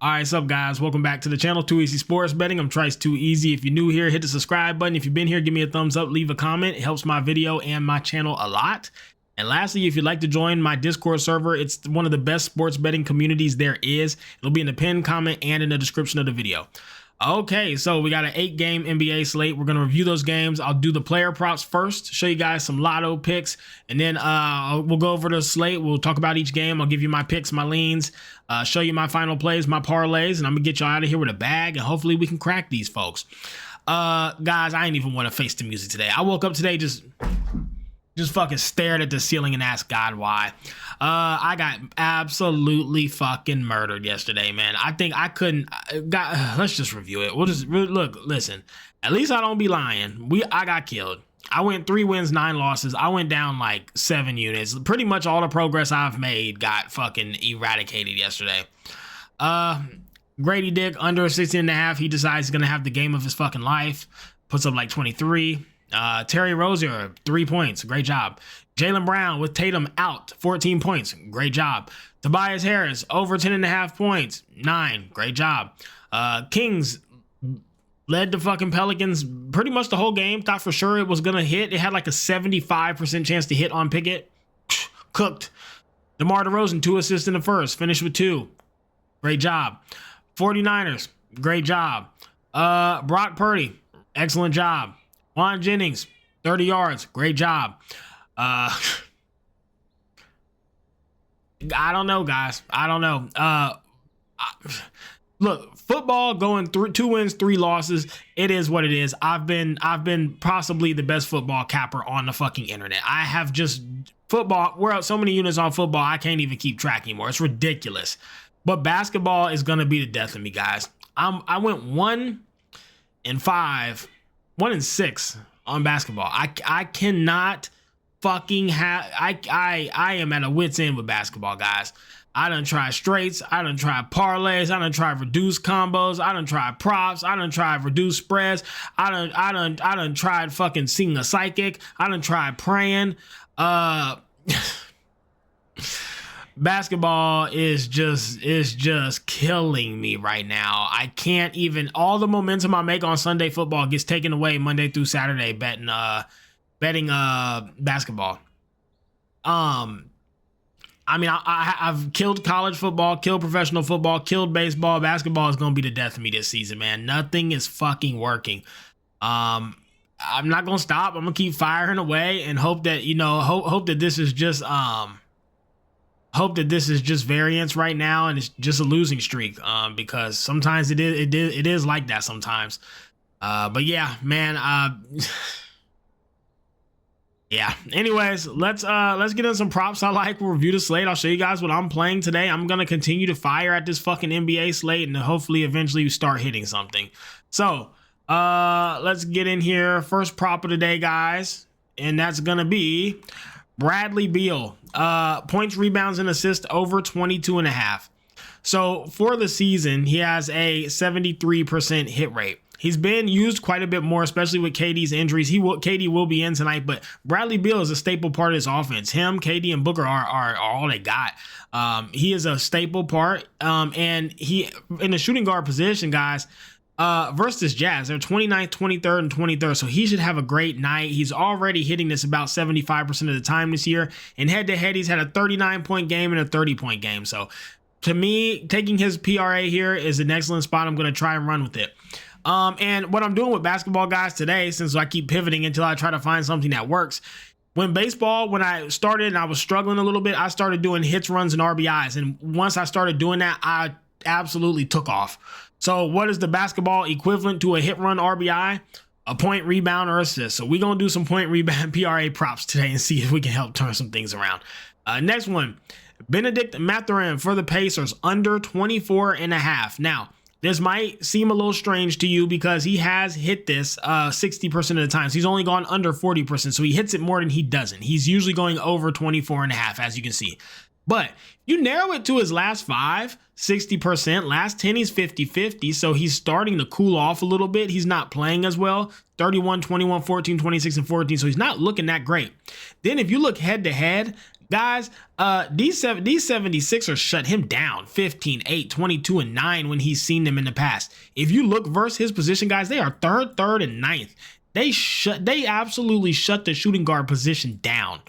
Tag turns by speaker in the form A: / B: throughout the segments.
A: All right, what's up, guys? Welcome back to the channel, Too Easy Sports Betting. I'm Trice Too Easy. If you're new here, hit the subscribe button. If you've been here, give me a thumbs up, leave a comment. It helps my video and my channel a lot. And lastly, if you'd like to join my Discord server, it's one of the best sports betting communities there is. It'll be in the pinned comment and in the description of the video. Okay, so we got an 8-game NBA slate. We're going to review those games. I'll do the player props first, show you guys some lotto picks, and then we'll go over the slate. We'll talk about each game. I'll give you my picks, my leans, show you my final plays, my parlays, and I'm going to get y'all out of here with a bag, and hopefully we can crack these folks. Guys, I ain't even want to face the music today. I woke up today just fucking stared at the ceiling and asked God why. I got absolutely fucking murdered yesterday, man. I think I couldn't. Let's just review it. We'll just look. Listen, at least I don't be lying. I got killed. I went 3 wins, 9 losses. I went down like 7 units. Pretty much all the progress I've made got fucking eradicated yesterday. Grady Dick under 16.5. He decides he's gonna have the game of his fucking life. Puts up like 23. Terry Rozier, 3 points. Great job. Jaylen Brown with Tatum out, 14 points. Great job. Tobias Harris, over 10.5 points. 9. Great job. Kings led the fucking Pelicans pretty much the whole game. Thought for sure it was going to hit. It had like a 75% chance to hit on Pickett. Cooked. DeMar DeRozan, 2 assists in the first. Finished with 2. Great job. 49ers, great job. Brock Purdy, excellent job. Juan Jennings, 30 yards. Great job. I don't know, guys. I don't know. Look, football going through 2 wins, 3 losses. It is what it is. I've been possibly the best football capper on the fucking internet. I have just football. We're out so many units on football. I can't even keep track anymore. It's ridiculous. But basketball is going to be the death of me, guys. I went 1 and 5. 1 and 6 on basketball. I cannot fucking have. I am at a wit's end with basketball, guys. I done tried straights. I done tried parlays. I done tried reduced combos. I done tried props. I done tried reduced spreads. I done tried fucking seeing a psychic. I done tried praying. Basketball is just killing me right now. I can't even. All the momentum I make on Sunday football gets taken away Monday through Saturday betting basketball. I mean, I've killed college football, killed professional football, killed baseball. Basketball is gonna be the death of me this season, man. Nothing is fucking working. I'm not gonna stop. I'm gonna keep firing away and hope that hope that this is just hope that this is just variance right now and it's just a losing streak, because sometimes it is like that sometimes. But yeah, man. Yeah. Anyways, let's get in some props I like. We'll review the slate. I'll show you guys what I'm playing today. I'm gonna continue to fire at this fucking NBA slate and hopefully eventually start hitting something. So let's get in here. First prop of the day, guys, and that's gonna be Bradley Beal, points, rebounds, and assists over 22.5. So for the season, he has a 73% hit rate. He's been used quite a bit more, especially with KD's injuries. KD will be in tonight, but Bradley Beal is a staple part of his offense. Him, KD, and Booker are all they got. He is a staple part, and he in the shooting guard position, guys. Versus Jazz, they're 29th, 23rd, and 23rd, so he should have a great night. He's already hitting this about 75% of the time this year, and head-to-head, he's had a 39-point game and a 30-point game. So, to me, taking his PRA here is an excellent spot. I'm going to try and run with it. And what I'm doing with basketball, guys, today, since I keep pivoting until I try to find something that works, when I started and I was struggling a little bit, I started doing hits, runs, and RBIs, and once I started doing that, I absolutely took off. So what is the basketball equivalent to a hit, run, RBI? A point, rebound, or assist. So we're going to do some point, rebound, PRA props today and see if we can help turn some things around. Next one, Benedict Mathurin for the Pacers, under 24.5. Now, this might seem a little strange to you because he has hit this 60% of the time. So he's only gone under 40%. So he hits it more than he doesn't. He's usually going over 24.5, as you can see. But you narrow it to his last 5, 60%. Last 10, he's 50-50. So he's starting to cool off a little bit. He's not playing as well. 31, 21, 14, 26, and 14. So he's not looking that great. Then if you look head to head, Guys, these 76ers shut him down 15-8, 22-9 when he's seen them in the past. If you look versus his position, guys, they are third, and ninth. They absolutely shut the shooting guard position down.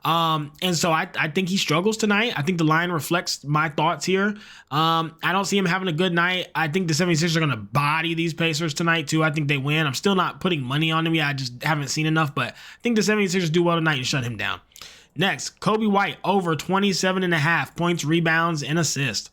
A: And so I think he struggles tonight. I think the line reflects my thoughts here. I don't see him having a good night. I think the 76ers are going to body these Pacers tonight too. I think they win. I'm still not putting money on them yet. I just haven't seen enough, but I think the 76ers do well tonight and shut him down. Next, Kobe White over 27.5 points, rebounds, and assists.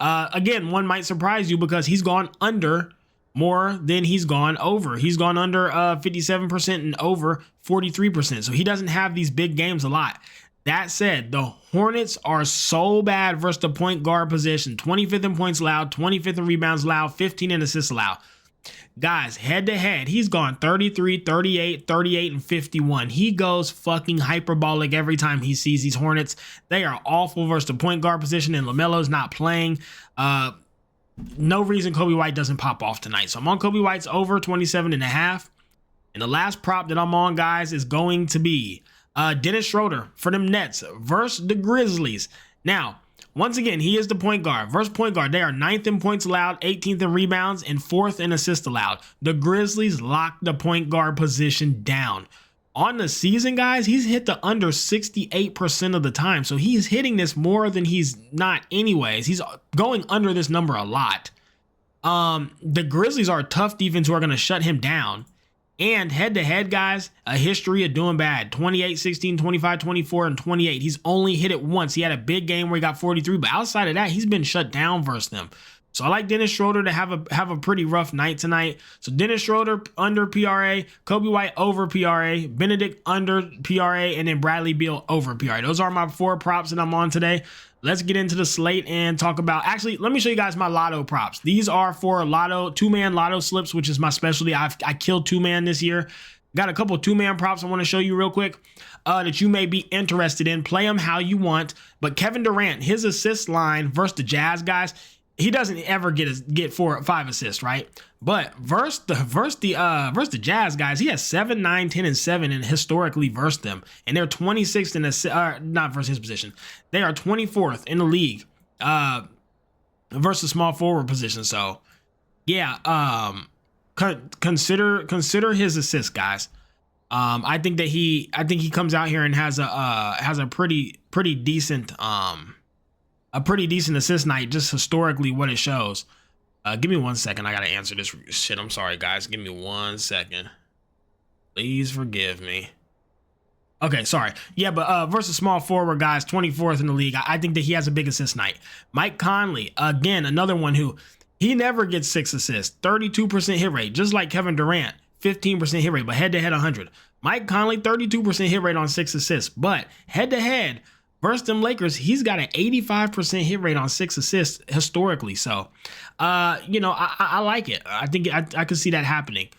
A: Again, one might surprise you because he's gone under more than he's gone over. He's gone under 57% and over 43%. So he doesn't have these big games a lot. That said, the Hornets are so bad versus the point guard position. 25th in points allowed, 25th in rebounds allowed, 15 in assists allowed. Guys, head to head, he's gone 33, 38, 38, and 51. He goes fucking hyperbolic every time he sees these Hornets. They are awful versus the point guard position, and LaMelo's not playing. No reason Kobe White doesn't pop off tonight. So I'm on Kobe White's over 27.5. And the last prop that I'm on, guys, is going to be Dennis Schroeder for them Nets versus the Grizzlies. Now, once again, he is the point guard. Versus point guard, they are 9th in points allowed, 18th in rebounds, and 4th in assists allowed. The Grizzlies locked the point guard position down. On the season, guys, he's hit the under 68% of the time. So he's hitting this more than he's not anyways. He's going under this number a lot. The Grizzlies are a tough defense who are going to shut him down. And head-to-head, guys, a history of doing bad. 28, 16, 25, 24, and 28. He's only hit it once. He had a big game where he got 43, but outside of that, he's been shut down versus them. So I like Dennis Schroeder to have a pretty rough night tonight. So Dennis Schroeder under PRA, Kobe White over PRA, Benedict under PRA, and then Bradley Beal over PRA. Those are my 4 props that I'm on today. Let's get into the slate and talk about, actually, let me show you guys my lotto props. These are for lotto, 2-man lotto slips, which is my specialty. I killed 2-man this year. Got a couple 2-man props I want to show you real quick that you may be interested in. Play them how you want. But Kevin Durant, his assist line versus the Jazz, guys, he doesn't ever get 4 or 5 assists, right? But versus the Jazz, guys, he has 7, 9, 10, and 7, and historically versus them, and they're 26th in the not versus his position. They are 24th in the league versus small forward position. So yeah, consider his assist, guys. I think he comes out here and has a pretty decent assist night, just historically what it shows. Give me 1 second. I got to answer this shit. I'm sorry, guys. Give me 1 second. Please forgive me. Okay, sorry. Yeah, but versus small forward, guys, 24th in the league. I think that he has a big assist night. Mike Conley, again, another one who he never gets 6 assists. 32% hit rate, just like Kevin Durant. 15% hit rate, but head-to-head 100. Mike Conley, 32% hit rate on 6 assists. But head-to-head, versus them Lakers, he's got an 85% hit rate on 6 assists historically. So, I like it. I think I could see that happening.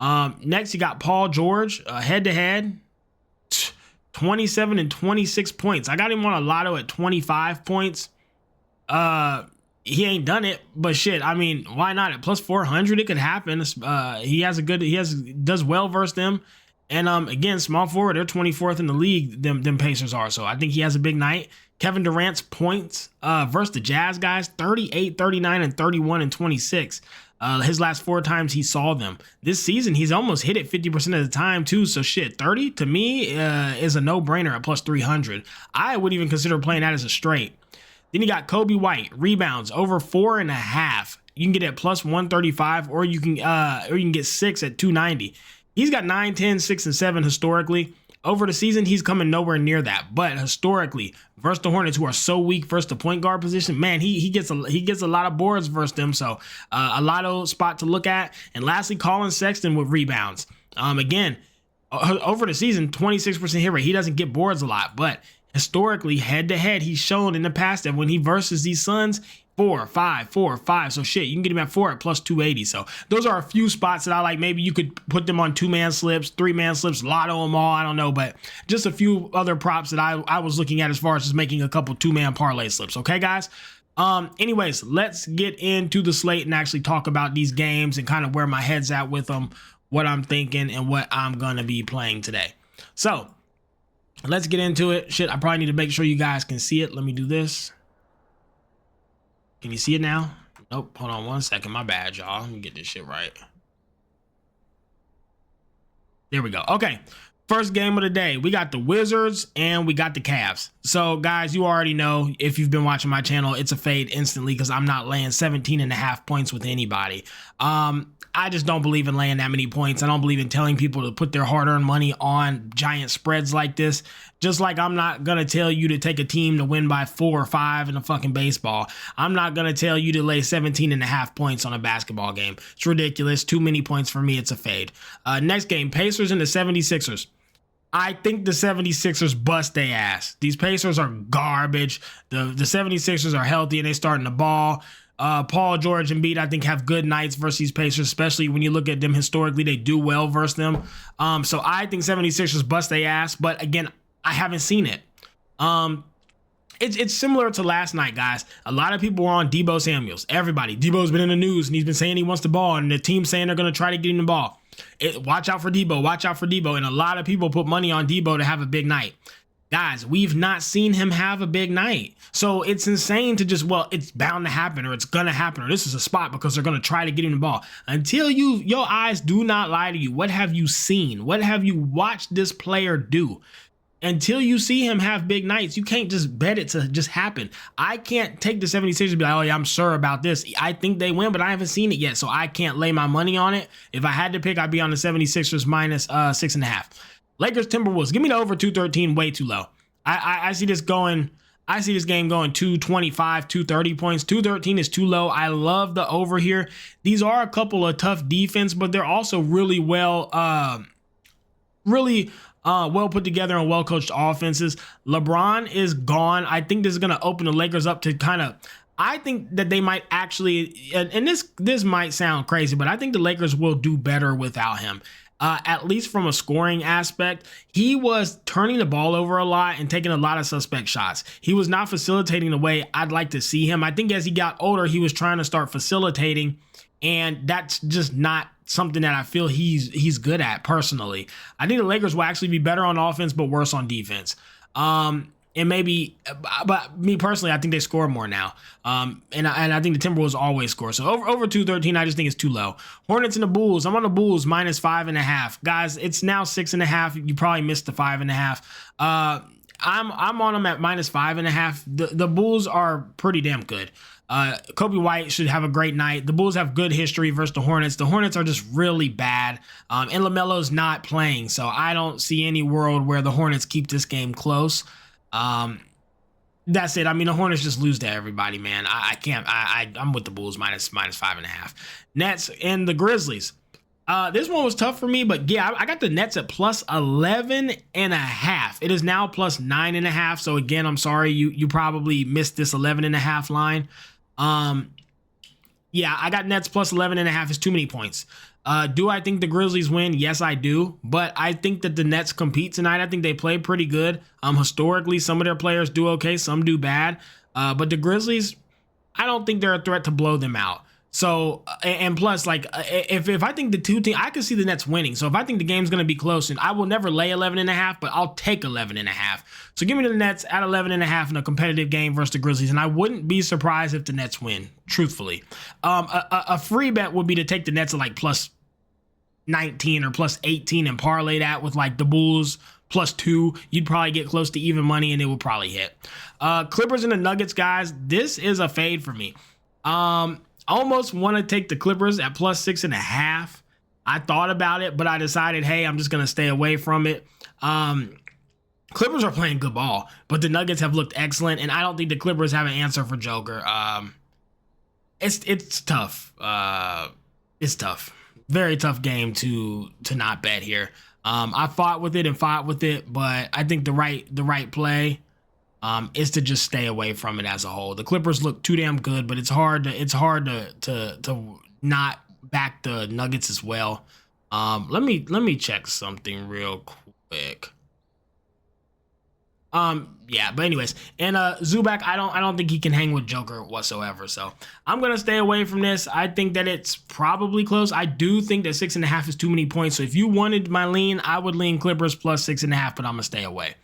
A: Next, you got Paul George, head-to-head, 27 and 26 points. I got him on a lotto at 25 points. He ain't done it, but shit, I mean, why not? At plus 400, it could happen. Does well versus them. And again, small forward, they're 24th in the league, them Pacers are. So I think he has a big night. Kevin Durant's points versus the Jazz, guys, 38, 39, and 31, and 26. His last 4 times he saw them. This season, he's almost hit it 50% of the time, too. So shit, 30 to me is a no-brainer at plus 300. I would even consider playing that as a straight. Then you got Kobe White, rebounds over 4.5. You can get it at plus 135, or you can get 6 at 290. He's got 9, 10, 6, and 7 historically. Over the season, he's coming nowhere near that. But historically, versus the Hornets, who are so weak versus the point guard position, man, he gets a lot of boards versus them. So a lotto spot to look at. And lastly, Colin Sexton with rebounds. Again, over the season, 26% hit rate. He doesn't get boards a lot, but historically, head-to-head, he's shown in the past that when he versus these Suns, 4, 5, 4, 5. So shit, you can get him at 4 at plus 280. So those are a few spots that I like. Maybe you could put them on 2-man slips, 3-man slips, lotto them all. I don't know, but just a few other props that I was looking at as far as just making a couple 2-man parlay slips. Okay, guys? Anyways, let's get into the slate and actually talk about these games and kind of where my head's at with them, what I'm thinking, and what I'm going to be playing today. So let's get into it. Shit, I probably need to make sure you guys can see it. Let me do this. Can you see it now? Nope. Hold on 1 second. My bad, y'all. Let me get this shit right. There we go. Okay. First game of the day, we got the Wizards and we got the Cavs. So guys, you already know, if you've been watching my channel, it's a fade instantly because I'm not laying 17.5 points with anybody. I just don't believe in laying that many points. I don't believe in telling people to put their hard-earned money on giant spreads like this. Just like I'm not going to tell you to take a team to win by 4 or 5 in a fucking baseball. I'm not going to tell you to lay 17.5 points on a basketball game. It's ridiculous. Too many points for me. It's a fade. Next game, Pacers and the 76ers. I think the 76ers bust their ass. These Pacers are garbage. The 76ers are healthy and they starting the ball. Paul George and Embiid, I think, have good nights versus these Pacers, especially when you look at them historically. They do well versus them. So I think 76ers bust their ass. But again, I haven't seen it. It's similar to last night, guys. A lot of people were on Debo Samuels. Everybody. Debo's been in the news and he's been saying he wants the ball and the team's saying they're going to try to get him the ball. Watch out for Debo. Watch out for Debo. And a lot of people put money on Debo to have a big night. Guys, we've not seen him have a big night. So it's insane to just, well, it's bound to happen or it's going to happen or this is a spot because they're going to try to get him the ball. Until your eyes do not lie to you. What have you seen? What have you watched this player do? Until you see him have big nights, you can't just bet it to just happen. I can't take the 76ers and be like, oh yeah, I'm sure about this. I think they win, but I haven't seen it yet, so I can't lay my money on it. If I had to pick, I'd be on the 76ers minus 6.5. Lakers Timberwolves, give me the over 213, way too low. I see this going. I see this game going 225, 230 points. 213 is too low. I love the over here. These are a couple of tough defense, but they're also really well put together and well coached offenses. LeBron is gone. I think this is going to open the Lakers up to kind of, I think that they might actually, and this might sound crazy, but I think the Lakers will do better without him. At least from a scoring aspect, he was turning the ball over a lot and taking a lot of suspect shots. He was not facilitating the way I'd like to see him. I think as he got older, he was trying to start facilitating, and that's just not something that I feel he's good at personally. I think the Lakers will actually be better on offense, but worse on defense. And maybe, but me personally, I think they score more now. And I think the Timberwolves always score. So over 213, I just think it's too low. Hornets and the Bulls. I'm on the Bulls minus 5.5. Guys, it's now 6.5. You probably missed the 5.5. I'm on them at minus 5.5. The Bulls are pretty damn good. Kobe White should have a great night. The Bulls have good history versus the Hornets. The Hornets are just really bad. And LaMelo's not playing. So I don't see any world where the Hornets keep this game close. That's it. I mean, the Hornets just lose to everybody, man. I can't. I'm with the Bulls minus 5.5. Nets and the Grizzlies. This one was tough for me, but yeah, I got the Nets at plus 11.5. It is now plus 9.5. So again, I'm sorry you probably missed this 11.5 line. Yeah, I got Nets plus 11.5. It's too many points. Do I think the Grizzlies win? Yes, I do. But I think that the Nets compete tonight. I think they play pretty good. Historically, some of their players do okay, some do bad. But the Grizzlies, I don't think they're a threat to blow them out. So, and plus, like, if I think the two teams, I can see the Nets winning. So if I think the game's going to be close, and I will never lay 11.5, but I'll take 11.5. So give me the Nets at 11.5 in a competitive game versus the Grizzlies. And I wouldn't be surprised if the Nets win, truthfully. A free bet would be to take the Nets at like plus 19 or plus 18 and parlay that with like the Bulls plus 2. You'd probably get close to even money and it would probably hit. Clippers and the Nuggets, guys. This is a fade for me. Almost want to take the Clippers at plus 6.5. I thought about it, but I decided, hey, I'm just going to stay away from it. Clippers are playing good ball, but the Nuggets have looked excellent, and I don't think the Clippers have an answer for Joker. It's tough. It's tough. Very tough game to not bet here. I fought with it, but I think the right play is to just stay away from it as a whole. The Clippers look too damn good, but it's hard to not back the Nuggets as well. Let me check something real quick. Yeah, but anyways, and Zubac, I don't think he can hang with Joker whatsoever. So I'm gonna stay away from this. I think that it's probably close. I do think that 6.5 is too many points. So if you wanted my lean, I would lean Clippers plus 6.5, but I'm gonna stay away.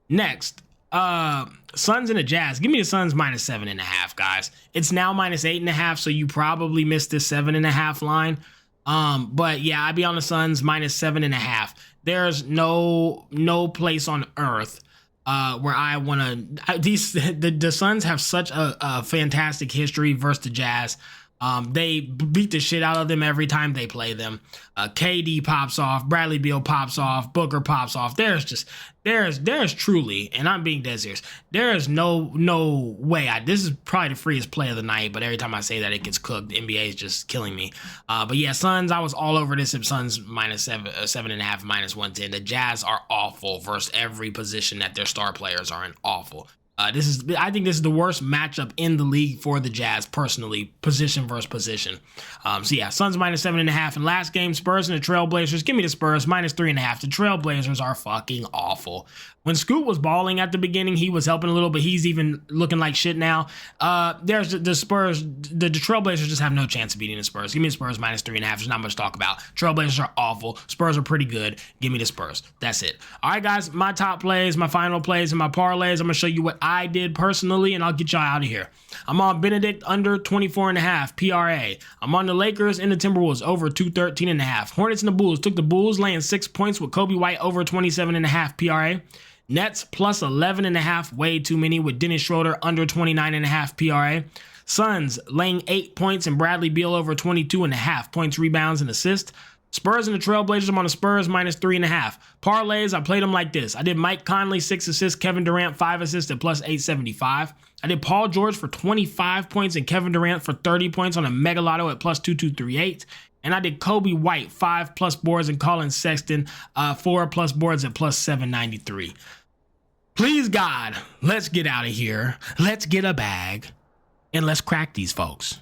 A: Next, Suns and the Jazz. Give me the Suns minus 7.5, guys. It's now minus 8.5, so you probably missed this 7.5 line. But yeah, I'd be on the Suns minus 7.5. There's no place on earth where I want to. The Suns have such a fantastic history versus the Jazz. They beat the shit out of them every time they play them. KD pops off, Bradley Beal pops off, Booker pops off. There's truly, and I'm being dead serious, there is no way. This is probably the freest play of the night, but every time I say that, it gets cooked. The NBA is just killing me. But yeah, Suns, I was all over this. If Suns minus 7.5, minus 110. The Jazz are awful versus every position that their star players are in. Awful. I think this is the worst matchup in the league for the Jazz, personally, position versus position. So yeah, Suns minus 7.5. And last game, Spurs and the Trailblazers. Give me the Spurs minus 3.5. The Trailblazers are fucking awful. When Scoot was balling at the beginning, he was helping a little, but he's even looking like shit now. There's the Spurs. The Trailblazers just have no chance of beating the Spurs. Give me the Spurs minus 3.5. There's not much to talk about. Trailblazers are awful. Spurs are pretty good. Give me the Spurs. That's it. All right, guys, my top plays, my final plays, and my parlays. I'm going to show you what I did personally, and I'll get y'all out of here. I'm on Benedict under 24.5 PRA. I'm on the Lakers and the Timberwolves over 213.5. Hornets and the Bulls. Took the Bulls laying 6 points with Kobe White over 27.5 PRA. Nets plus 11.5, way too many, with Dennis Schroeder under 29.5 PRA. Suns laying 8 points and Bradley Beal over 22.5 points, rebounds, and assists. Spurs and the Trailblazers. I'm on the Spurs minus 3.5. Parlays, I played them like this. I did Mike Conley 6 assists, Kevin Durant 5 assists at plus 875. I did Paul George for 25 points and Kevin Durant for 30 points on a Mega Lotto at plus 2238. And I did Kobe White 5+ boards and Colin Sexton 4+ boards at plus 793. Please, God, let's get out of here. Let's get a bag and let's crack these folks.